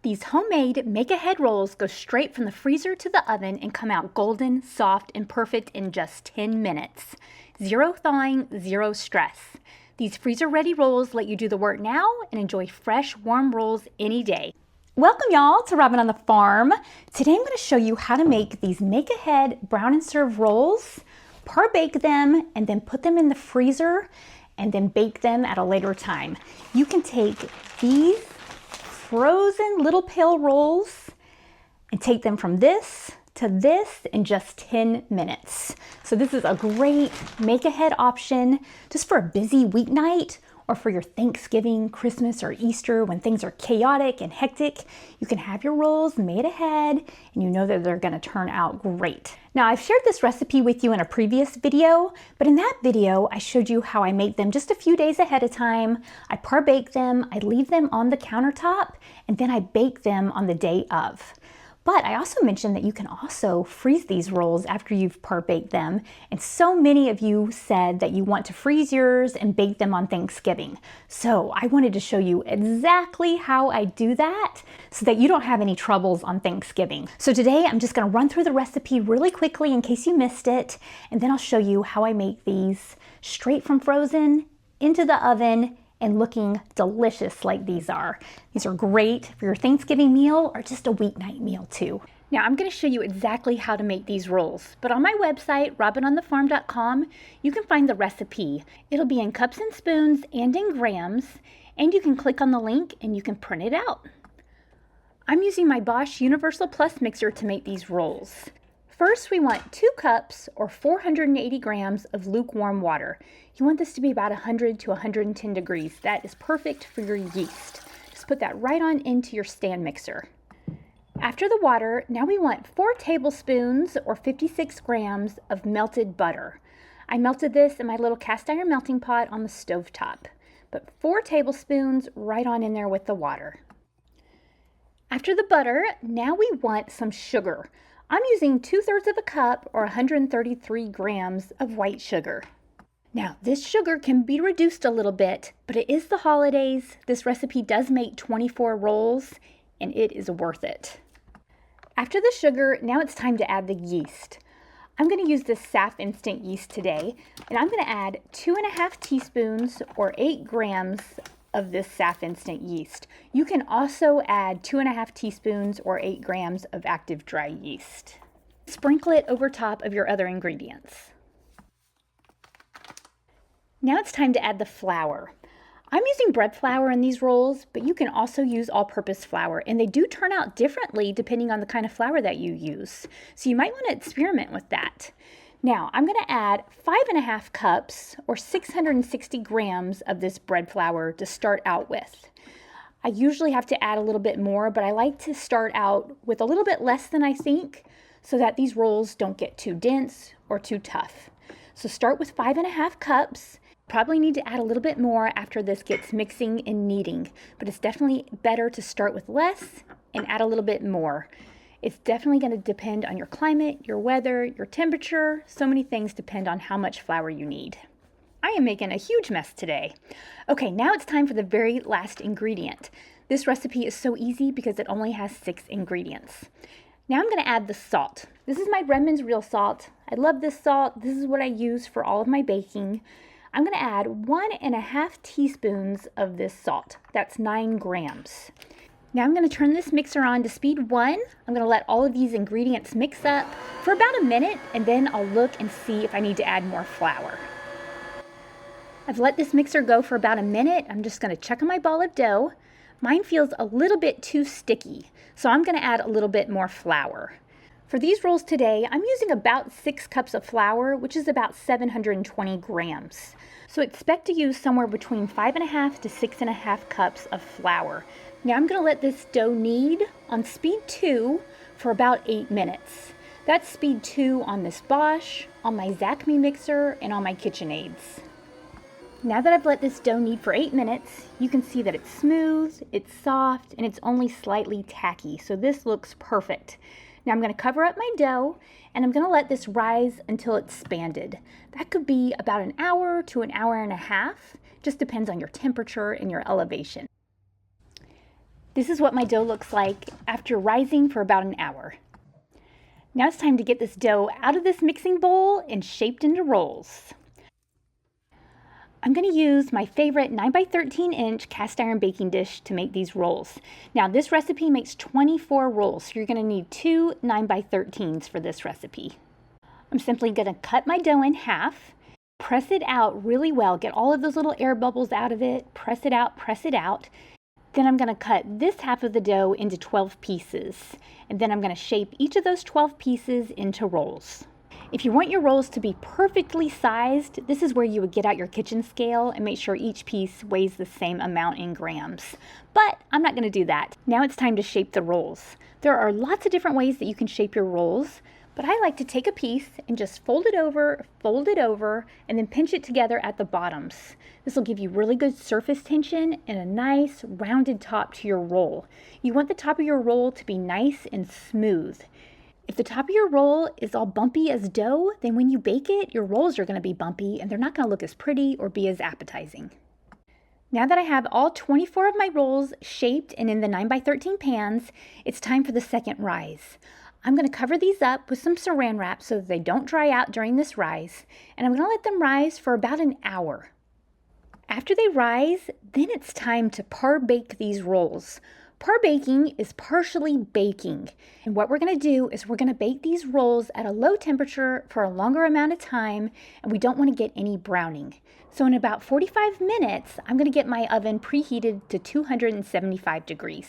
These homemade make-ahead rolls go straight from the freezer to the oven and come out golden, soft, and perfect in just 10 minutes. Zero thawing, zero stress. These freezer-ready rolls let you do the work now and enjoy fresh, warm rolls any day. Welcome y'all to Robyn on the Farm. Today I'm going to show you how to make these make-ahead brown and serve rolls, par-bake them, and then put them in the freezer and then bake them at a later time. You can take these frozen little pale rolls and take them from this to this in just 10 minutes. So this is a great make-ahead option just for a busy weeknight or for your Thanksgiving, Christmas, or Easter when things are chaotic and hectic. You can have your rolls made ahead and you know that they're gonna turn out great. Now I've shared this recipe with you in a previous video, but in that video I showed you how I make them just a few days ahead of time. I par-bake them, I leave them on the countertop, and then I bake them on the day of. But I also mentioned that you can also freeze these rolls after you've par-baked them. And so many of you said that you want to freeze yours and bake them on Thanksgiving. So I wanted to show you exactly how I do that so that you don't have any troubles on Thanksgiving. So today I'm just gonna run through the recipe really quickly in case you missed it. And then I'll show you how I make these straight from frozen into the oven and looking delicious like these are. These are great for your Thanksgiving meal or just a weeknight meal too. Now I'm going to show you exactly how to make these rolls, but on my website, robynonthefarm.com, you can find the recipe. It'll be in cups and spoons and in grams, and you can click on the link and you can print it out. I'm using my Bosch Universal Plus mixer to make these rolls. First, we want 2 cups or 480 grams of lukewarm water. You want this to be about 100 to 110 degrees. That is perfect for your yeast. Just put that right on into your stand mixer. After the water, now we want 4 tablespoons or 56 grams of melted butter. I melted this in my little cast iron melting pot on the stove top. But 4 tablespoons right on in there with the water. After the butter, now we want some sugar. I'm using 2/3 of a cup or 133 grams of white sugar. Now this sugar can be reduced a little bit, but it is the holidays. This recipe does make 24 rolls and it is worth it. After the sugar, now it's time to add the yeast. I'm going to use this SAF instant yeast today, and I'm going to add 2½ teaspoons or 8 grams of this SAF instant yeast. You can also add 2½ teaspoons or 8 grams of active dry yeast. Sprinkle it over top of your other ingredients. Now it's time to add the flour. I'm using bread flour in these rolls, but you can also use all-purpose flour, and they do turn out differently depending on the kind of flour that you use. So you might want to experiment with that. Now, I'm going to add 5½ cups or 660 grams of this bread flour to start out with. I usually have to add a little bit more, but I like to start out with a little bit less than I think so that these rolls don't get too dense or too tough. So start with 5½ cups. Probably need to add a little bit more after this gets mixing and kneading, but it's definitely better to start with less and add a little bit more. It's definitely going to depend on your climate, your weather, your temperature. So many things depend on how much flour you need. I am making a huge mess today. Okay, now it's time for the very last ingredient. This recipe is so easy because it only has 6 ingredients. Now I'm going to add the salt. This is my Redmond's real salt. I love this salt. This is what I use for all of my baking. I'm going to add 1½ teaspoons of this salt. That's 9 grams. Now I'm going to turn this mixer on to speed 1. I'm going to let all of these ingredients mix up for about a minute, and then I'll look and see if I need to add more flour. I've let this mixer go for about a minute. I'm just going to check on my ball of dough. Mine feels a little bit too sticky, so I'm going to add a little bit more flour. For these rolls today, I'm using about 6 cups of flour, which is about 720 grams. So expect to use somewhere between 5½ to 6½ cups of flour. Now I'm going to let this dough knead on speed 2 for about 8 minutes. That's speed 2 on this Bosch, on my Zacme mixer, and on my KitchenAids. Now that I've let this dough knead for 8 minutes, you can see that it's smooth, it's soft, and it's only slightly tacky, so this looks perfect. Now I'm going to cover up my dough, and I'm going to let this rise until it's spanded. That could be about an hour to an hour and a half, just depends on your temperature and your elevation. This is what my dough looks like after rising for about an hour. Now it's time to get this dough out of this mixing bowl and shaped into rolls. I'm going to use my favorite 9x13-inch cast iron baking dish to make these rolls. Now this recipe makes 24 rolls, so you're going to need 2 9x13s for this recipe. I'm simply going to cut my dough in half, press it out really well, get all of those little air bubbles out of it, press it out, press it out. Then I'm going to cut this half of the dough into 12 pieces, and then I'm going to shape each of those 12 pieces into rolls. If you want your rolls to be perfectly sized, this is where you would get out your kitchen scale and make sure each piece weighs the same amount in grams. But I'm not going to do that. Now it's time to shape the rolls. There are lots of different ways that you can shape your rolls, but I like to take a piece and just fold it over, and then pinch it together at the bottoms. This will give you really good surface tension and a nice rounded top to your roll. You want the top of your roll to be nice and smooth. If the top of your roll is all bumpy as dough, then when you bake it, your rolls are going to be bumpy and they're not going to look as pretty or be as appetizing. Now that I have all 24 of my rolls shaped and in the 9x13 pans, it's time for the second rise. I'm going to cover these up with some saran wrap so that they don't dry out during this rise, and I'm going to let them rise for about an hour. After they rise, then it's time to par bake these rolls. Par baking is partially baking, and what we're going to do is we're going to bake these rolls at a low temperature for a longer amount of time, and we don't want to get any browning. So in about 45 minutes, I'm going to get my oven preheated to 275 degrees.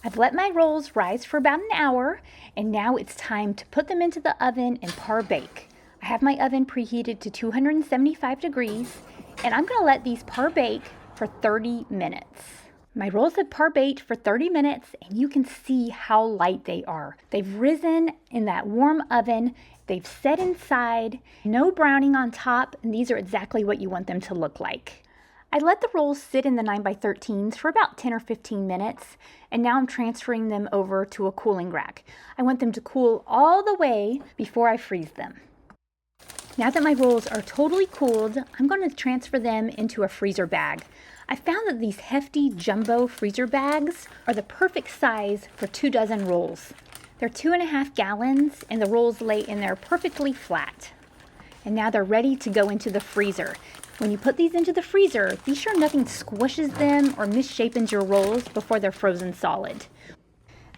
I've let my rolls rise for about an hour, and now it's time to put them into the oven and par bake. I have my oven preheated to 275 degrees, and I'm going to let these par bake for 30 minutes. My rolls have par baked for 30 minutes, and you can see how light they are. They've risen in that warm oven, they've set inside, no browning on top, and these are exactly what you want them to look like. I let the rolls sit in the 9x13s for about 10 or 15 minutes, and now I'm transferring them over to a cooling rack. I want them to cool all the way before I freeze them. Now that my rolls are totally cooled, I'm going to transfer them into a freezer bag. I found that these hefty jumbo freezer bags are the perfect size for 24 rolls. They're 2.5 gallons, and the rolls lay in there perfectly flat. And now they're ready to go into the freezer. When you put these into the freezer, be sure nothing squishes them or misshapens your rolls before they're frozen solid.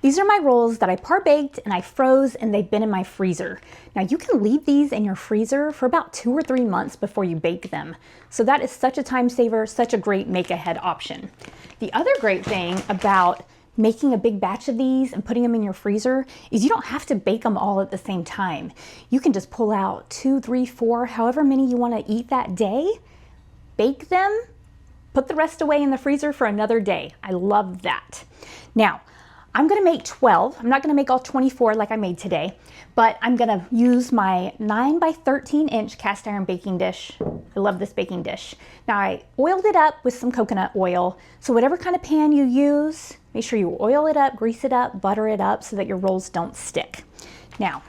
These are my rolls that I par baked and I froze, and they've been in my freezer. Now you can leave these in your freezer for about 2 or 3 months before you bake them. So that is such a time saver, such a great make ahead option. The other great thing about making a big batch of these and putting them in your freezer is you don't have to bake them all at the same time. You can just pull out 2, 3, 4, however many you want to eat that day, bake them, put the rest away in the freezer for another day. I love that. Now, I'm going to make 12. I'm not going to make all 24 like I made today, but I'm going to use my 9x13-inch cast iron baking dish. I love this baking dish. Now I oiled it up with some coconut oil. So whatever kind of pan you use, make sure you oil it up, grease it up, butter it up so that your rolls don't stick. Now,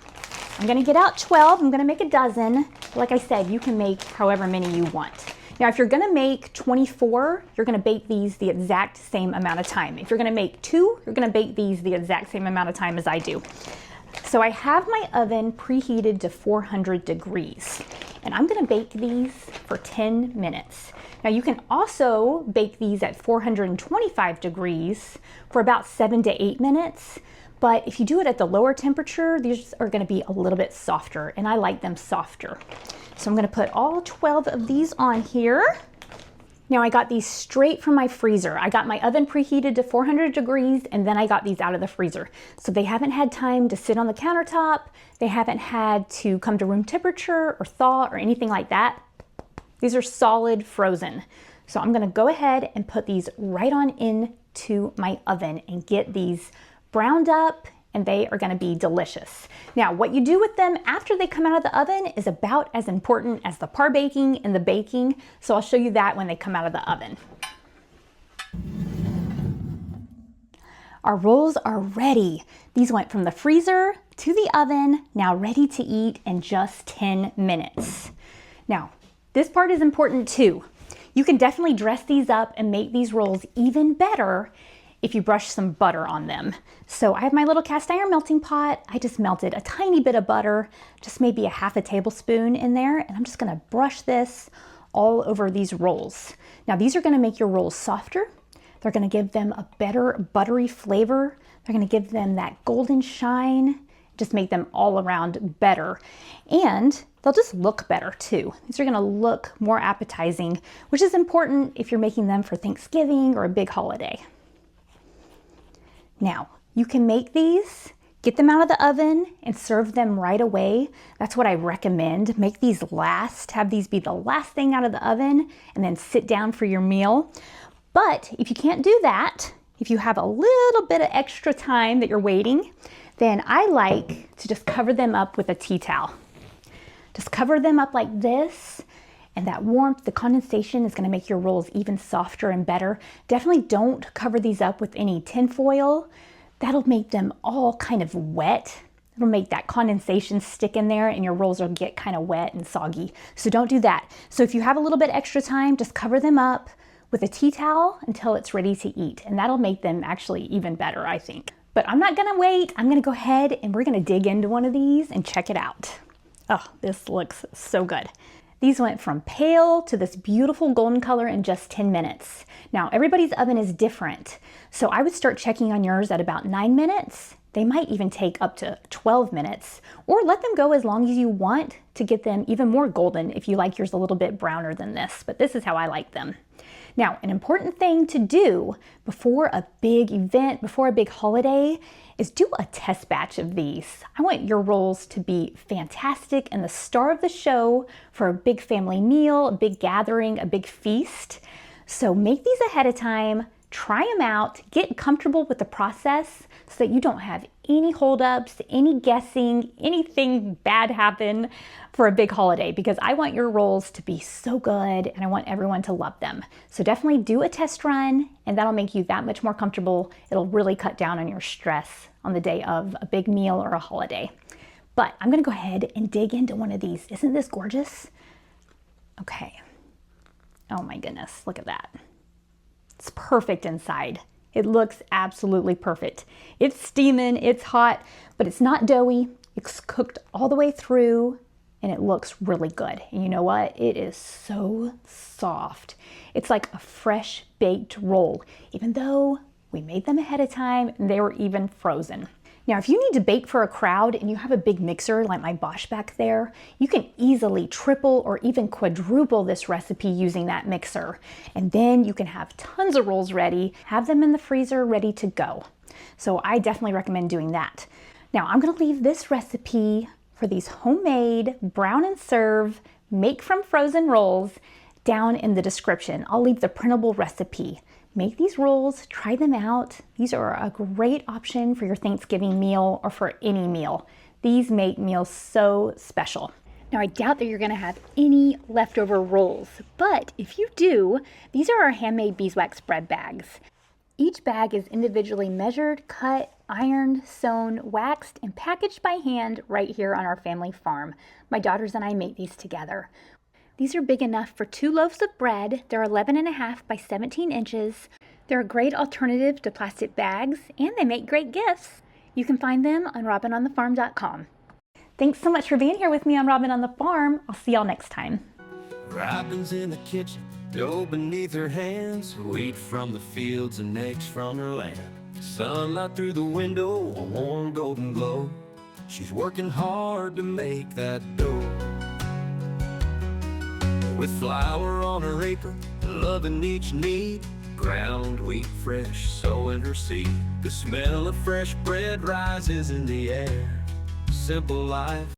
I'm going to get out 12. I'm going to make a dozen. Like I said, you can make however many you want. Now, if you're going to make 24, you're going to bake these the exact same amount of time. If you're going to make 2, you're going to bake these the exact same amount of time as I do. So I have my oven preheated to 400 degrees, and I'm going to bake these for 10 minutes. Now, you can also bake these at 425 degrees for about 7 to 8 minutes. But if you do it at the lower temperature, these are going to be a little bit softer, and I like them softer. So I'm going to put all 12 of these on here. Now I got these straight from my freezer. I got my oven preheated to 400 degrees, and then I got these out of the freezer. So they haven't had time to sit on the countertop. They haven't had to come to room temperature or thaw or anything like that. These are solid frozen. So I'm going to go ahead and put these right on into my oven and get these browned up, and they are going to be delicious. Now, what you do with them after they come out of the oven is about as important as the par baking and the baking, so I'll show you that when they come out of the oven. Our rolls are ready. These went from the freezer to the oven, now ready to eat in just 10 minutes. Now, this part is important too. You can definitely dress these up and make these rolls even better if you brush some butter on them. So I have my little cast iron melting pot. I just melted a tiny bit of butter, just maybe a half a tablespoon in there, and I'm just gonna brush this all over these rolls. Now these are gonna make your rolls softer. They're gonna give them a better buttery flavor. They're gonna give them that golden shine, just make them all around better. And they'll just look better too. These are gonna look more appetizing, which is important if you're making them for Thanksgiving or a big holiday. Now, you can make these, get them out of the oven and serve them right away. That's what I recommend. Make these last, have these be the last thing out of the oven and then sit down for your meal. But if you can't do that, if you have a little bit of extra time that you're waiting, then I like to just cover them up with a tea towel. Just cover them up like this, and that warmth, the condensation is gonna make your rolls even softer and better. Definitely don't cover these up with any tin foil. That'll make them all kind of wet. It'll make that condensation stick in there and your rolls will get kind of wet and soggy. So don't do that. So if you have a little bit extra time, just cover them up with a tea towel until it's ready to eat. And that'll make them actually even better, I think. But I'm not gonna wait. I'm gonna go ahead and we're gonna dig into one of these and check it out. Oh, this looks so good. These went from pale to this beautiful golden color in just 10 minutes. Now, everybody's oven is different. So I would start checking on yours at about 9 minutes. They might even take up to 12 minutes, or let them go as long as you want to get them even more golden if you like yours a little bit browner than this, but this is how I like them. Now, an important thing to do before a big event, before a big holiday, is do a test batch of these. I want your rolls to be fantastic and the star of the show for a big family meal, a big gathering, a big feast. So make these ahead of time, try them out, get comfortable with the process so that you don't have any holdups, any guessing, anything bad happen for a big holiday, because I want your rolls to be so good and I want everyone to love them. So definitely do a test run and that'll make you that much more comfortable. It'll really cut down on your stress on the day of a big meal or a holiday. But I'm gonna go ahead and dig into one of these. Isn't this gorgeous? Okay. Oh my goodness, look at that. It's perfect inside. It looks absolutely perfect. It's steaming, it's hot, but it's not doughy. It's cooked all the way through and it looks really good. And you know what? It is so soft. It's like a fresh baked roll, even though we made them ahead of time and they were even frozen. Now, if you need to bake for a crowd and you have a big mixer like my Bosch back there, you can easily triple or even quadruple this recipe using that mixer. And then you can have tons of rolls ready, have them in the freezer ready to go. So I definitely recommend doing that. Now, I'm gonna leave this recipe for these homemade brown and serve, make from frozen rolls down in the description. I'll leave the printable recipe. Make these rolls, try them out. These are a great option for your Thanksgiving meal or for any meal. These make meals so special. Now, I doubt that you're gonna have any leftover rolls, but if you do, these are our handmade beeswax bread bags. Each bag is individually measured, cut, ironed, sewn, waxed, and packaged by hand right here on our family farm. My daughters and I make these together. These are big enough for 2 loaves of bread. They're 11.5 by 17 inches. They're a great alternative to plastic bags, and they make great gifts. You can find them on robynonthefarm.com. Thanks so much for being here with me on Robyn on the Farm. I'll see y'all next time. Robyn's in the kitchen, dough beneath her hands, wheat from the fields and eggs from her land. Sunlight through the window, a warm golden glow. She's working hard to make that dough. With flour on her apron, loving each need, ground wheat fresh, sowing her seed. The smell of fresh bread rises in the air. Simple life.